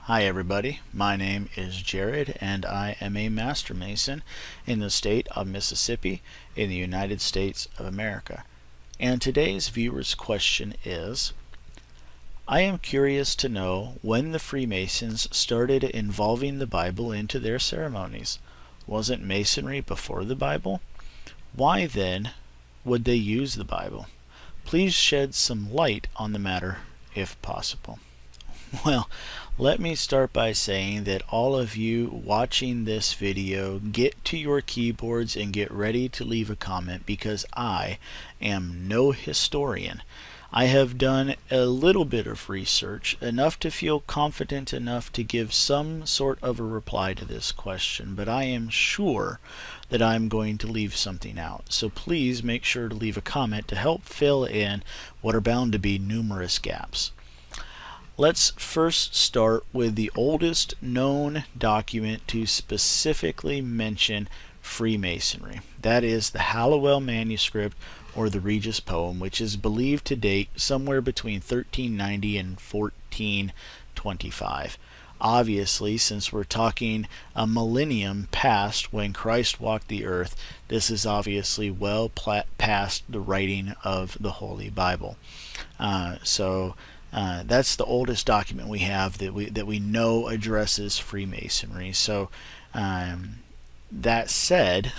Hi everybody, my name is Jared and I am a Master Mason in the state of Mississippi in the United States of America. And today's viewer's question is, I am curious to know when the Freemasons started involving the Bible into their ceremonies. Wasn't Masonry before the Bible? Why then would they use the Bible? Please shed some light on the matter if possible. Well, let me start by saying that all of you watching this video, get to your keyboards and get ready to leave a comment, because I am no historian. I have done a little bit of research, enough to feel confident enough to give some sort of a reply to this question, but I am sure that I'm going to leave something out. So please make sure to leave a comment to help fill in what are bound to be numerous gaps. Let's first start with the oldest known document to specifically mention Freemasonry. That is the Hallowell manuscript, or the Regis poem, which is believed to date somewhere between 1390 and 1425. Obviously, since we're talking a millennium past when Christ walked the earth, this is obviously well past the writing of the Holy Bible. That's the oldest document we have that we know addresses Freemasonry. So that said,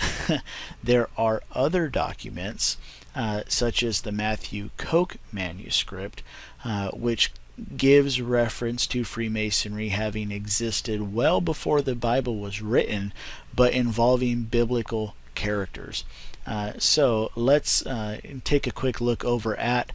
there are other documents such as the Matthew Coke manuscript, which gives reference to Freemasonry having existed well before the Bible was written, but involving biblical characters. So let's take a quick look over at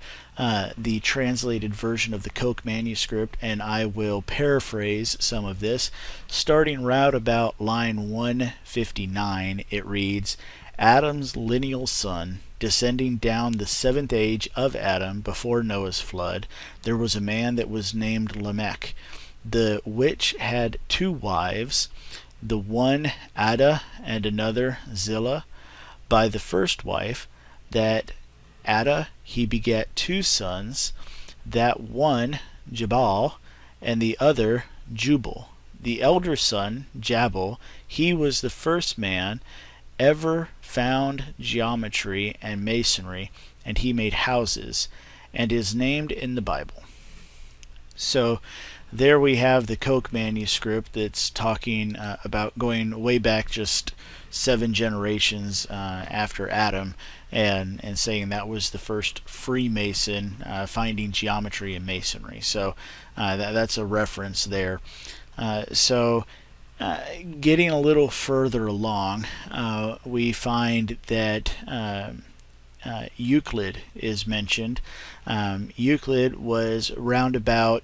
the translated version of the Coke manuscript, and I will paraphrase some of this. Starting right about line 159, it reads, Adam's lineal son, descending down the seventh age of Adam before Noah's flood, there was a man that was named Lamech, the which had two wives, the one Ada and another Zillah. By the first wife, that Ada, he begat two sons, that one Jabal, and the other Jubal. The elder son, Jabal, he was the first man ever found geometry and masonry, and he made houses, and is named in the Bible. So there we have the Coke manuscript that's talking about going way back just 7 generations after Adam, and saying that was the first Freemason finding geometry and masonry. So that's a reference there. Getting a little further along, we find that Euclid is mentioned. Euclid was round about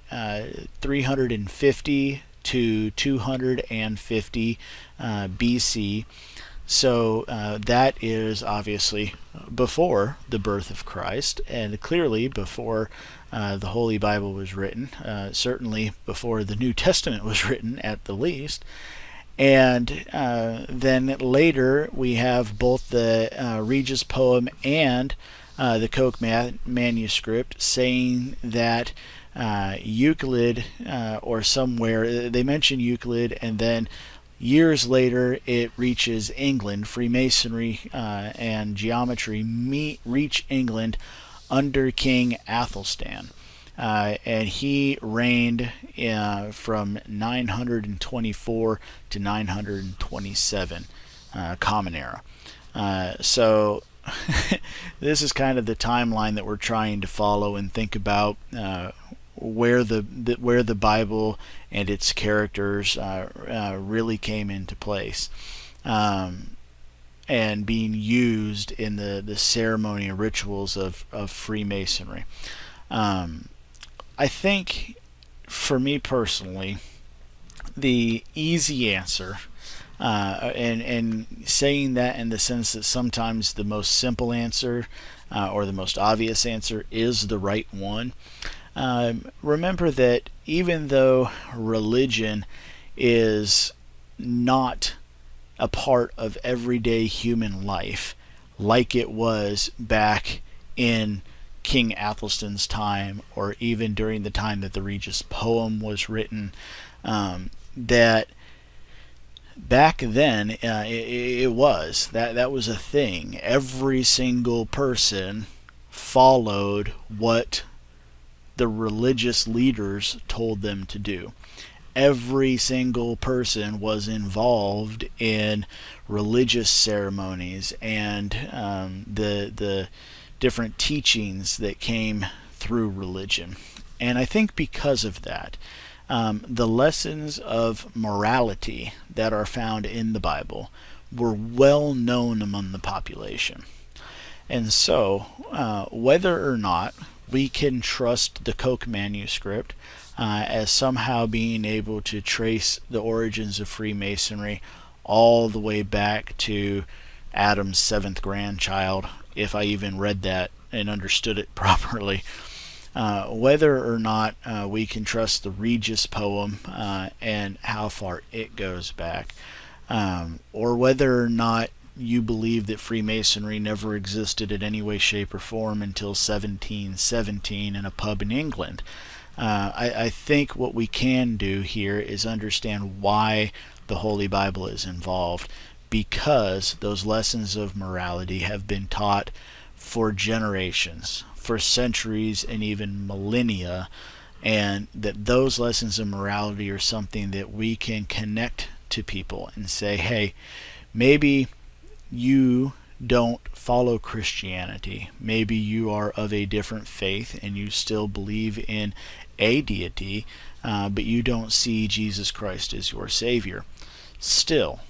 350 to 250 BC. So that is obviously before the birth of Christ, and clearly before the Holy Bible was written, certainly before the New Testament was written at the least. And then later we have both the Regis poem and the Coke manuscript saying that Euclid, or somewhere, they mention Euclid, and then years later it reaches England. Freemasonry and geometry reach England under King Athelstan. And he reigned from 924 to 927 Common Era. So this is kind of the timeline that we're trying to follow and think about where the Bible and its characters really came into place, and being used in the ceremony and rituals of Freemasonry. I think, for me personally, the easy answer, and saying that in the sense that sometimes the most simple answer or the most obvious answer is the right one. Remember that even though religion is not a part of everyday human life like it was back in King Athelstan's time, or even during the time that the Regis poem was written, that back then it was that was a thing. Every single person followed what the religious leaders told them to do. Every single person was involved in religious ceremonies and the different teachings that came through religion. And I think because of that, the lessons of morality that are found in the Bible were well known among the population. And so, whether or not we can trust the Koch manuscript as somehow being able to trace the origins of Freemasonry all the way back to Adam's seventh grandchild, if I even read that and understood it properly, whether or not we can trust the Regis poem and how far it goes back, or whether or not you believe that Freemasonry never existed in any way, shape, or form until 1717 in a pub in England. I think what we can do here is understand why the Holy Bible is involved, because those lessons of morality have been taught for generations, for centuries, and even millennia, and that those lessons of morality are something that we can connect to people and say, hey, maybe you don't follow Christianity. Maybe you are of a different faith and you still believe in a deity, but you don't see Jesus Christ as your Savior. Still,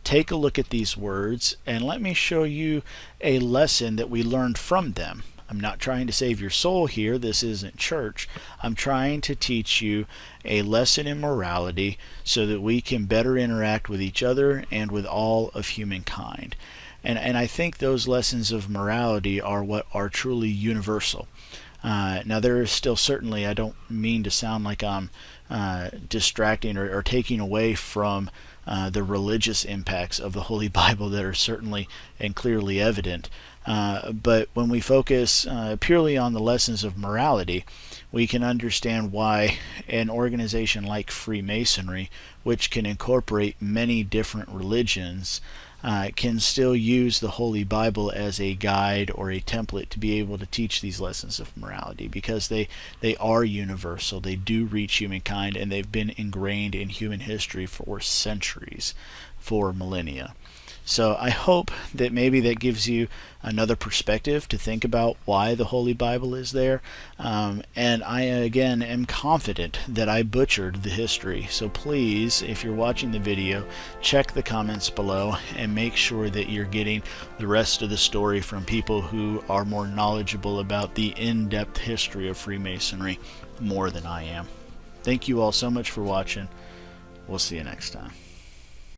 take a look at these words and let me show you a lesson that we learned from them. I'm not trying to save your soul here. This isn't church. I'm trying to teach you a lesson in morality so that we can better interact with each other and with all of humankind. And I think those lessons of morality are what are truly universal. Now there is still certainly, I don't mean to sound like I'm distracting or taking away from the religious impacts of the Holy Bible that are certainly and clearly evident. But when we focus purely on the lessons of morality, we can understand why an organization like Freemasonry, which can incorporate many different religions, can still use the Holy Bible as a guide or a template to be able to teach these lessons of morality, because they are universal. They do reach humankind, and they've been ingrained in human history for centuries, for millennia. So I hope that maybe that gives you another perspective to think about why the Holy Bible is there. And I, again, am confident that I butchered the history. So please, if you're watching the video, check the comments below and make sure that you're getting the rest of the story from people who are more knowledgeable about the in-depth history of Freemasonry more than I am. Thank you all so much for watching. We'll see you next time.